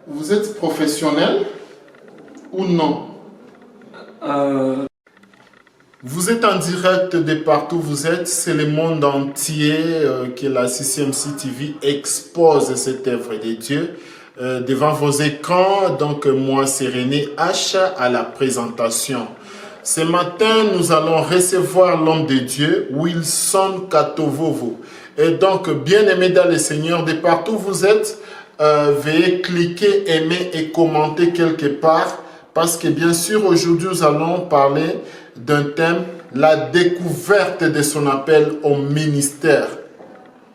Vous êtes professionnel ou non? Vous êtes en direct de partout où vous êtes. C'est le monde entier que la CCMC TV expose cette œuvre de Dieu devant vos écrans. Donc moi, c'est René H à la présentation. Ce matin, nous allons recevoir l'homme de Dieu, Wilson Katovovo. Et donc, bien-aimés dans le Seigneur, de partout où vous êtes, veuillez cliquer, aimer et commenter quelque part. Parce que bien sûr, aujourd'hui, nous allons parler d'un thème, la découverte de son appel au ministère.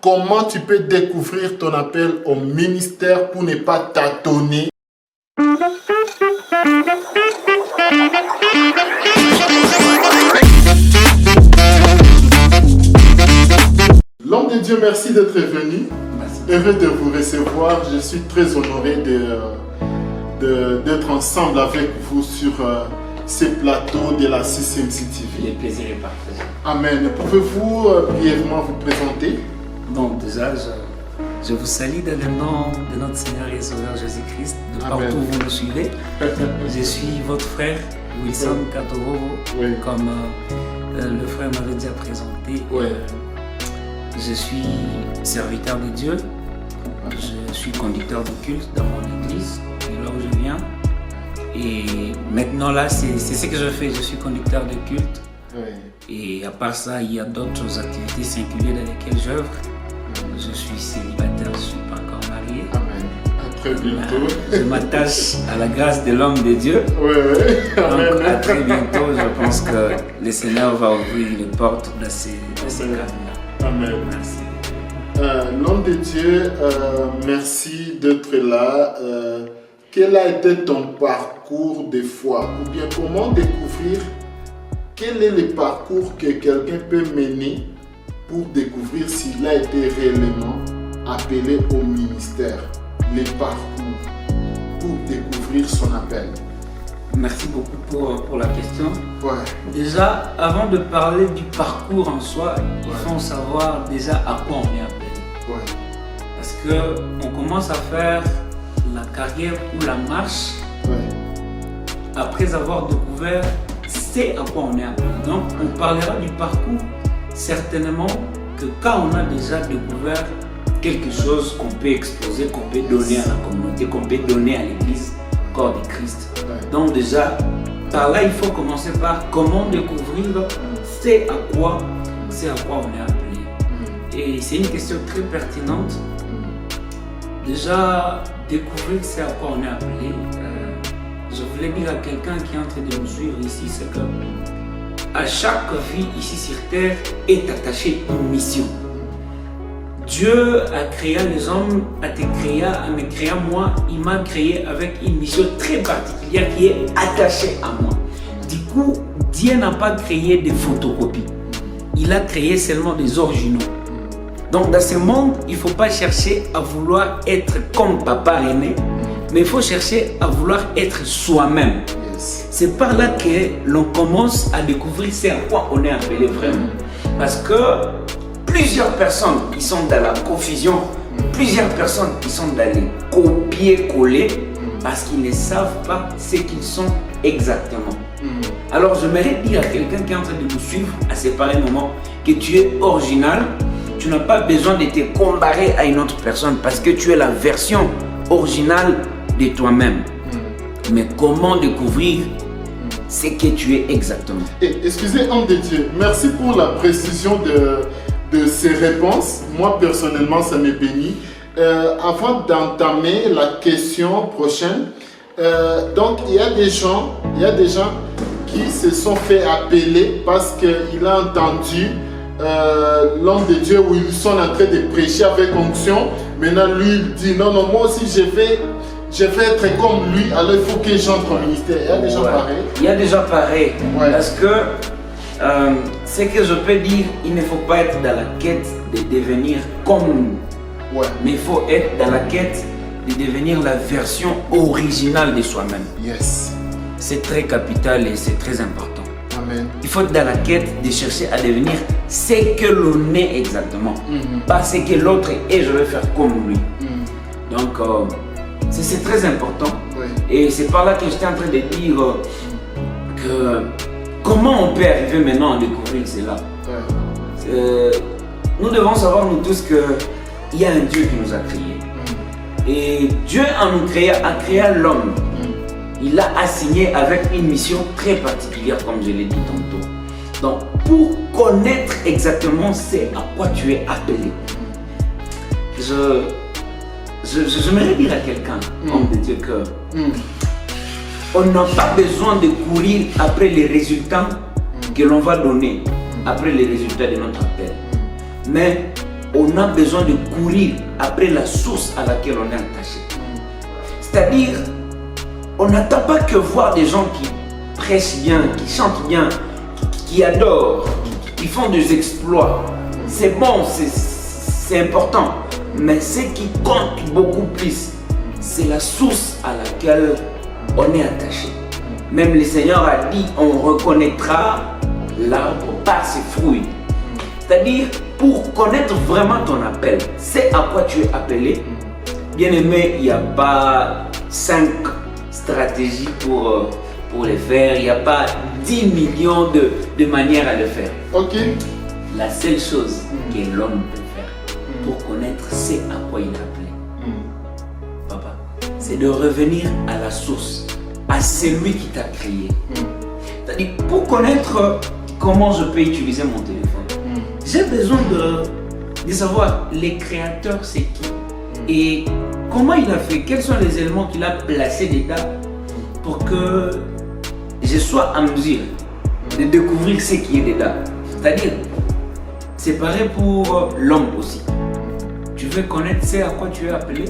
Comment tu peux découvrir ton appel au ministère pour ne pas tâtonner? L'homme de Dieu, merci d'être venu. Merci. Heureux de vous recevoir. Je suis très honoré d'être ensemble avec vous sur ces plateaux de la CCMC TV. Le plaisir est partagé. Amen. Pouvez-vous brièvement vous présenter? Donc déjà, je vous salue dans le nom de notre Seigneur et Sauveur Jésus-Christ, de Amen. partout où vous nous suivez. Je suis votre frère, Wilson Katovovo, Oui. comme le frère m'avait déjà présenté. Oui. Je suis serviteur de Dieu, je suis conducteur de culte dans mon église, de là où je viens. Et maintenant là, c'est ce que je fais, je suis conducteur de culte. Oui. Et à part ça, il y a d'autres activités singulières dans lesquelles j'œuvre. Je suis célibataire, je ne suis pas encore marié. Amen. À très bientôt. Je m'attache à la grâce de l'homme de Dieu. Oui, oui. Amen. Donc à très bientôt, je pense que le Seigneur va ouvrir les portes de ces cadres-là. Amen. Merci. L'homme de Dieu, merci d'être là. Quel a été ton parcours de foi? Ou bien comment découvrir quel est le parcours que quelqu'un peut mener pour découvrir s'il a été réellement appelé au ministère? Les parcours pour découvrir son appel. Merci beaucoup pour la question. Ouais. Déjà, avant de parler du parcours en soi, il Ouais. faut savoir déjà à quoi on est appelé. Ouais. Parce qu'on commence à faire la carrière ou la marche Ouais. après avoir découvert c'est à quoi on est appelé. Donc on parlera du parcours certainement que quand on a déjà découvert quelque chose qu'on peut exposer, qu'on peut donner à la communauté, qu'on peut donner à l'église, corps de Christ. Ouais. Donc déjà, par là il faut commencer par comment découvrir c'est à quoi on est appelé. Et c'est une question très pertinente. Déjà, découvrir c'est à quoi on est appelé. Je voulais dire à quelqu'un qui est en train de nous suivre ici, c'est que à chaque vie ici sur terre est attachée une mission. Dieu a créé les hommes, a te créé, a me créé moi, il m'a créé avec une mission très particulière qui est attachée à moi. Du coup, Dieu n'a pas créé des photocopies, il a créé seulement des originaux. Donc dans ce monde, il ne faut pas chercher à vouloir être comme Papa René, mais il faut chercher à vouloir être soi-même. Yes. C'est par là que l'on commence à découvrir c'est à quoi on est appelé vraiment. Parce que plusieurs personnes qui sont dans la confusion, plusieurs personnes qui sont dans les copier-coller, parce qu'ils ne savent pas ce qu'ils sont exactement. Alors j'aimerais dire à quelqu'un qui est en train de nous suivre à ce pareil moment que tu es original. Tu n'as pas besoin de te comparer à une autre personne parce que tu es la version originale de toi-même. Mais comment découvrir ce que tu es exactement? Et, excusez, homme de Dieu, merci pour la précision de ces réponses. Moi, personnellement, ça me bénit. Avant d'entamer la question prochaine, donc il y a des gens qui se sont fait appeler parce qu'il a entendu l'homme de Dieu Wilson en train de prêcher avec onction. Maintenant, lui, il dit non, moi aussi, je vais être comme lui, alors il faut que j'entre au ministère. Il y a des gens pareils. Il y a des gens pareils. Ouais. Parce que ce que je peux dire, il ne faut pas être dans la quête de devenir comme nous. Ouais. Mais il faut être dans la quête de devenir la version originale de soi-même. Yes. C'est très capital et c'est très important. Amen. Il faut être dans la quête de chercher à devenir ce que l'on est exactement. Pas ce que l'autre est, je vais faire comme lui. Donc, C'est très important. Oui. Et c'est par là que j'étais en train de dire que comment on peut arriver maintenant à découvrir cela. Nous devons savoir nous tous qu'il y a un Dieu qui nous a créés. Et Dieu en nous a créé l'homme. Il l'a assigné avec une mission très particulière, comme je l'ai dit tantôt. Donc, pour connaître exactement c'est à quoi tu es appelé, j'aimerais dire à quelqu'un, homme de Dieu, que on n'a pas besoin de courir après les résultats que l'on va donner, après les résultats de notre appel. Mais on a besoin de courir après la source à laquelle on est attaché. C'est-à-dire, on n'attend pas que voir des gens qui prêchent bien, qui chantent bien, qui adorent, qui font des exploits. C'est bon, c'est important. Mais ce qui compte beaucoup plus, c'est la source à laquelle on est attaché. Même le Seigneur a dit, on reconnaîtra l'arbre par ses fruits. C'est-à-dire, pour connaître vraiment ton appel, c'est à quoi tu es appelé. Bien aimé, il n'y a pas 5 stratégies pour le faire. Il n'y a pas 10 millions de manières à le faire. Ok. La seule chose que l'homme peut faire pour connaître c'est à quoi il est appelé, papa, c'est de revenir à la source, à celui qui t'a créé. C'est-à-dire, pour connaître comment je peux utiliser mon téléphone, j'ai besoin de savoir les créateurs c'est qui et comment il a fait, quels sont les éléments qu'il a placés dedans pour que je sois en mesure de découvrir ce qui est dedans. C'est-à-dire, c'est pareil pour l'homme aussi. Tu veux connaître ce à quoi tu es appelé,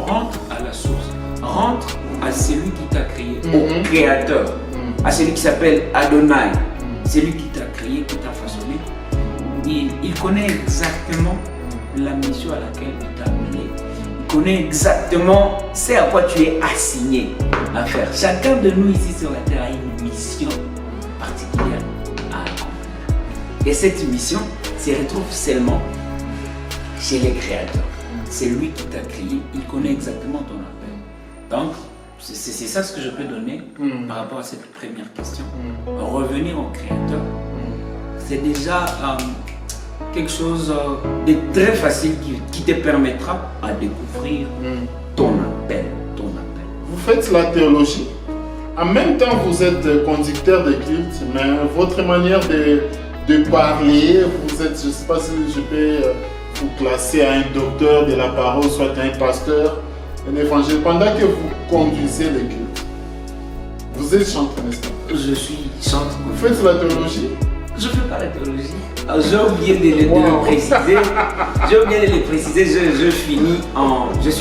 rentre à la source, rentre à celui qui t'a créé, au créateur, à celui qui s'appelle Adonai, celui qui t'a créé, qui t'a façonné. Il connaît exactement la mission à laquelle il t'a appelé. Il connaît exactement ce à quoi tu es assigné à faire. Chacun de nous ici sur la terre a une mission particulière à accomplir. Et cette mission se retrouve seulement chez les créateurs. C'est lui qui t'a créé, il connaît exactement ton appel. Donc, c'est ça ce que je peux donner par rapport à cette première question. Revenir au créateur, c'est déjà quelque chose de très facile qui te permettra à découvrir ton appel. Vous faites la théologie. En même temps, vous êtes conducteur de culte, mais votre manière de parler, vous êtes, je ne sais pas si je peux vous classer à un docteur de la parole, soit un pasteur, un évangile, pendant que vous conduisez le culte. Vous êtes chanteur, n'est-ce pas? Je suis chanteur. Vous faites la théologie? Je ne fais pas la théologie. J'ai oublié de le préciser. Je suis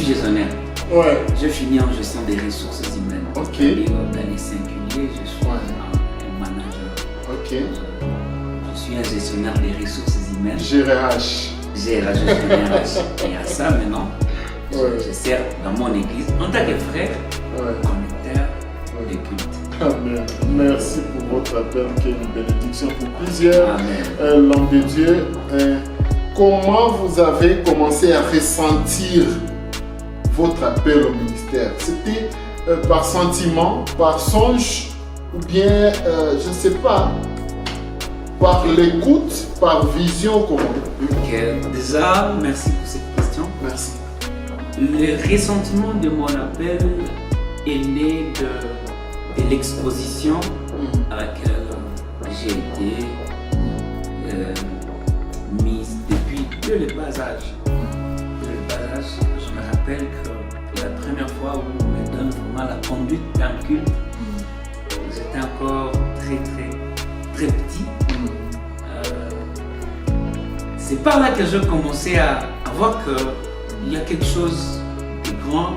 gestionnaire. Ouais. Je finis en gestion des ressources humaines. Ok. Dans les singuliers, je suis un manager. Ok. Je suis un gestionnaire des ressources humaines. GRH. Je suis un RH. Et à ça maintenant, je sers dans mon église en tant que frère, connecteur de culte. Amen. Merci pour votre appel qui est une bénédiction pour plusieurs. L'homme de Dieu, comment vous avez commencé à ressentir votre appel au ministère? C'était par sentiment, par songe ou bien, je ne sais pas, par l'écoute, par vision, comment? Déjà, merci pour cette question. Merci. Le ressentiment de mon appel est né de l'exposition à laquelle j'ai été mise depuis le bas âge. Je me rappelle que la première fois où on me donne vraiment la conduite d'un culte, j'étais encore très petit. C'est par là que je commençais à voir qu'il y a quelque chose de grand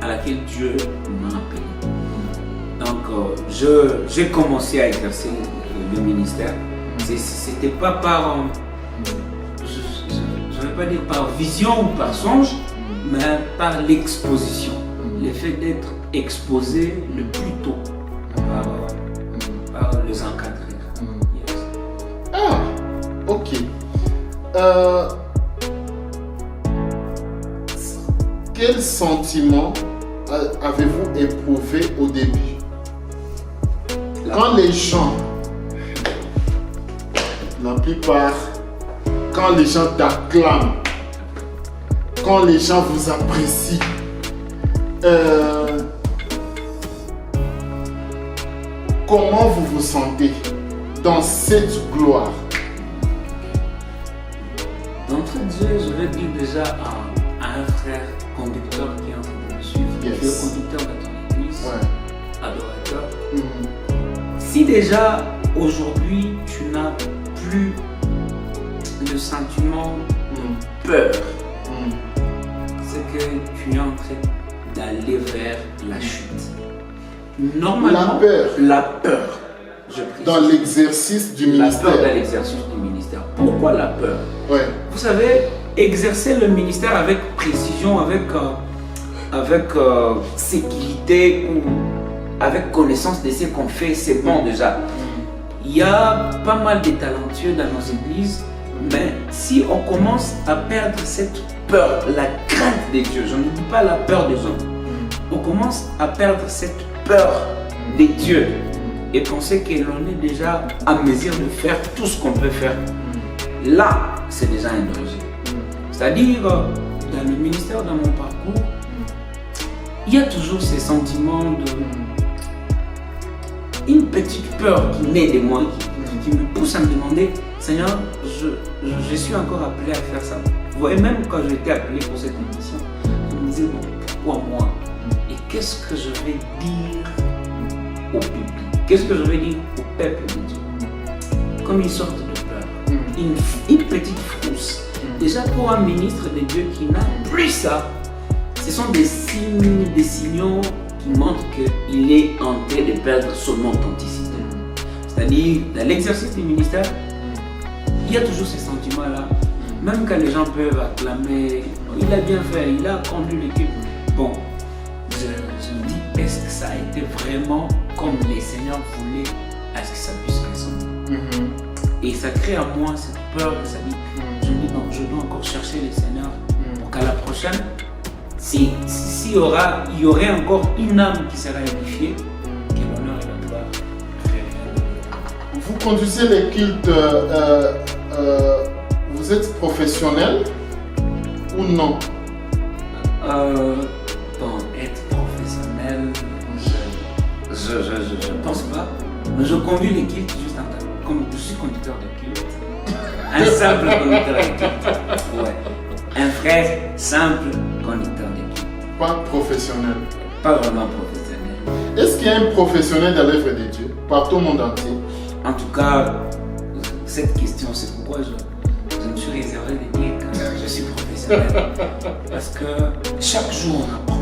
à laquelle Dieu m'a appelé. Donc, j'ai commencé à exercer le ministère. C'était pas par, je ne vais pas dire par vision ou par songe, mais par l'exposition. Le fait d'être exposé le plus tôt par les encadreurs. Yes. Ah, ok. Quel sentiment avez-vous éprouvé au début? Quand les gens, la plupart, quand les gens t'acclament, quand les gens vous apprécient, comment vous vous sentez dans cette gloire? D'entrée de jeu, je vais dire déjà à un frère conducteur qui est en train de me suivre, Yes. qui est conducteur de ton église, Ouais. adorateur. Mm. Si déjà aujourd'hui tu n'as plus le sentiment de peur, c'est que tu es en train d'aller vers la chute. Normalement, La la peur. peur, je précise. Dans l'exercice du La ministère. peur dans l'exercice du ministère. Pourquoi la peur? Ouais. Vous savez, exercer le ministère avec précision, avec sécurité ou avec connaissance de ce qu'on fait, c'est bon déjà. Il y a pas mal de talentueux dans nos églises, mais si on commence à perdre cette peur, la crainte de Dieu, je ne dis pas la peur des hommes, on commence à perdre cette peur de Dieu et penser que l'on est déjà à mesure de faire tout ce qu'on peut faire. Là, c'est déjà un danger. C'est-à-dire, dans le ministère, dans mon parcours, il y a toujours ces sentiments de... Une petite peur qui naît de moi, qui me pousse à me demander, Seigneur, je suis encore appelé à faire ça. Vous voyez, même quand j'étais appelé pour cette émission, je me disais, bon, pourquoi moi? Et qu'est-ce que je vais dire au public? Qu'est-ce que je vais dire au peuple de Dieu? Comme une sorte de peur, une petite frousse. Déjà pour un ministre de Dieu qui n'a plus ça, ce sont des signes, des signaux qui montrent qu'il est en train de perdre son authenticité. C'est-à-dire, dans l'exercice du ministère, il y a toujours ces sentiments-là. Même quand les gens peuvent acclamer, il a bien fait, il a conduit l'équipe. Bon, je me dis, est-ce que ça a été vraiment comme les seigneurs voulaient à ce que ça puisse ressembler? Et ça crée en moi cette peur, ça dit, je me dis, non, je dois encore chercher les seigneurs pour qu'à la prochaine, s'il y aurait encore une âme qui sera édifiée, que l'honneur et la gloire reviennent. Vous conduisez les cultes, vous êtes professionnel ou non? Bon, être professionnel, je pense pas. Mais je conduis les cultes juste en tant que, comme je suis conducteur de culte. Un simple conducteur de culte. Ouais. Un frère simple conducteur de culte. Pas professionnel. Pas vraiment professionnel. Est-ce qu'il y a un professionnel dans l'œuvre de Dieu partout au monde entier? En tout cas, cette question, c'est pourquoi je me suis réservé de dire que je suis professionnel. Parce que chaque jour on apprend.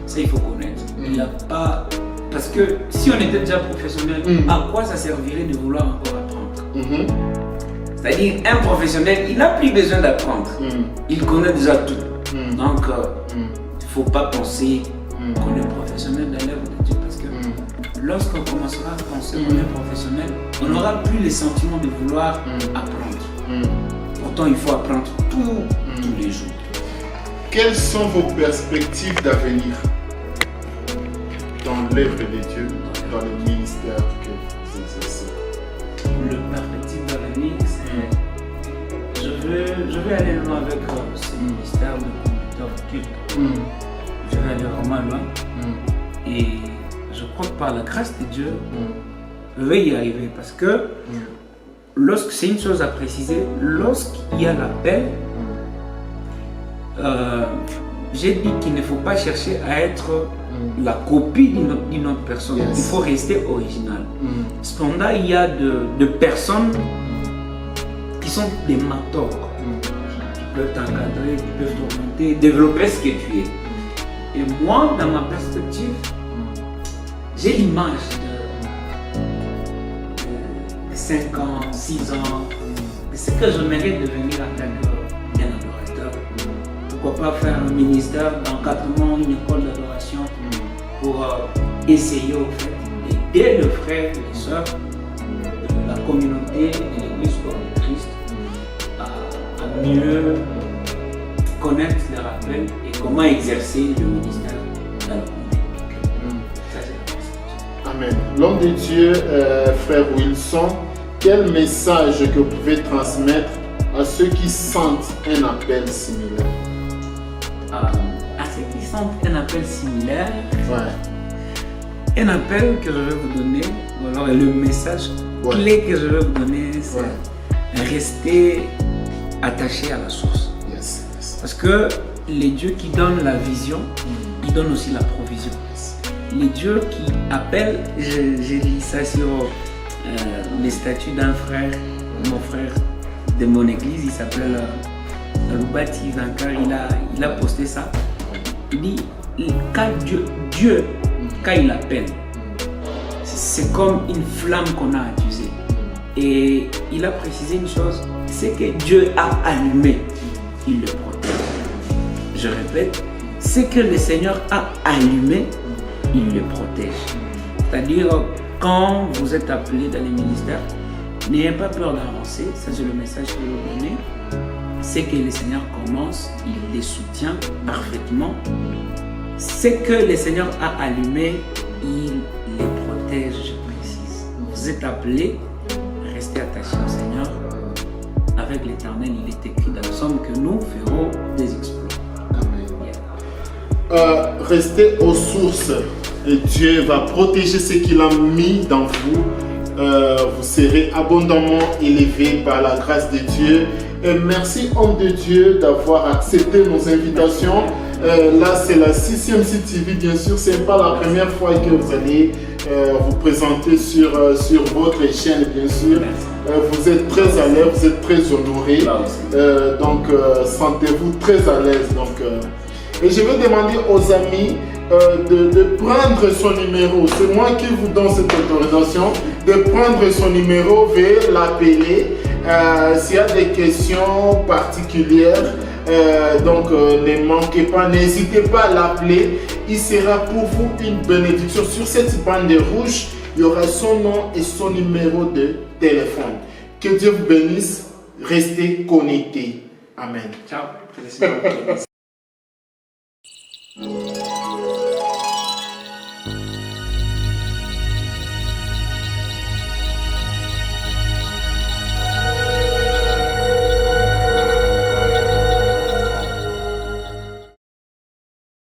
Ça, il faut connaître. Il n'y a pas... Parce que si on était déjà professionnel, à quoi ça servirait de vouloir encore apprendre? C'est-à-dire, un professionnel, il n'a plus besoin d'apprendre. Il connaît déjà tout. Donc, il ne faut pas penser qu'on est professionnel dans l'œuvre de Dieu. Parce que lorsqu'on commencera à penser qu'on est professionnel, on n'aura plus les sentiments de vouloir apprendre. Pourtant, il faut apprendre tous les jours. Quelles sont vos perspectives d'avenir dans l'œuvre de Dieu, dans le ministère que vous exercez? Le perspective d'avenir, c'est... Je vais aller loin avec ce ministère de conducteur de culte. Je vais aller vraiment loin. Et je crois que par la grâce de Dieu, je vais y arriver. Parce que lorsque c'est une chose à préciser, lorsqu'il y a l'appel, j'ai dit qu'il ne faut pas chercher à être la copie d'une autre personne. Il faut rester original. Cependant, il y a de personnes qui sont des mentors, qui peuvent t'encadrer, qui peuvent t'orienter, développer ce que tu es. Et moi, dans ma perspective, j'ai l'image de 5 ans, 6 ans, de ce que j'aimerais devenir en tant qu'un adorateur. Pourquoi pas faire un ministère d'encadrement, une école d'adoration pour essayer au fait d'aider le frère et les sœurs de la communauté de l'Église corps de Christ à mieux connaître les rappels et comment exercer le ministère dans le monde. Ça, c'est la Amen. L'homme de Dieu, frère Wilson, quel message que vous pouvez transmettre à ceux qui sentent un appel similaire? à ceux qui sentent un appel similaire, Ouais. un appel que je vais vous donner, ou alors le message clé que je vais vous donner, c'est rester attaché à la source. Yes. Parce que les dieux qui donnent la vision, ils donnent aussi la provision. Les dieux qui appellent, j'ai lu ça sur les statuts d'un frère, mon frère de mon église, il s'appelle Loubati Vankar, il a posté ça. Il dit, quand Dieu, quand il appelle, c'est comme une flamme qu'on a accusée. Et il a précisé une chose, c'est que Dieu a allumé, il le protège. Je répète, c'est que le Seigneur a allumé, il le protège. C'est-à-dire, quand vous êtes appelé dans les ministères, n'ayez pas peur d'avancer, ça c'est le message que je vais vous donner. C'est que le Seigneur commence, il les soutient parfaitement. C'est que le Seigneur a allumé, il les protège, je précise. Vous êtes appelés, restez attachés au Seigneur. Avec l'Éternel, il est écrit dans le psaume que nous ferons des exploits. Restez aux sources et Dieu va protéger ce qu'il a mis dans vous. Vous serez abondamment élevés par la grâce de Dieu. Et merci homme de Dieu d'avoir accepté nos invitations. Là c'est la 6e CTV, bien sûr, ce n'est pas la première fois que vous allez vous présenter sur votre chaîne, bien sûr. Vous êtes très à l'aise, vous êtes très honoré. Donc sentez-vous très à l'aise. Et je vais demander aux amis de prendre son numéro. C'est moi qui vous donne cette autorisation de prendre son numéro, veuillez l'appeler. S'il y a des questions particulières, ne manquez pas, n'hésitez pas à l'appeler. Il sera pour vous une bénédiction. Sur cette bande rouge, il y aura son nom et son numéro de téléphone. Que Dieu vous bénisse. Restez connectés. Amen. Ciao.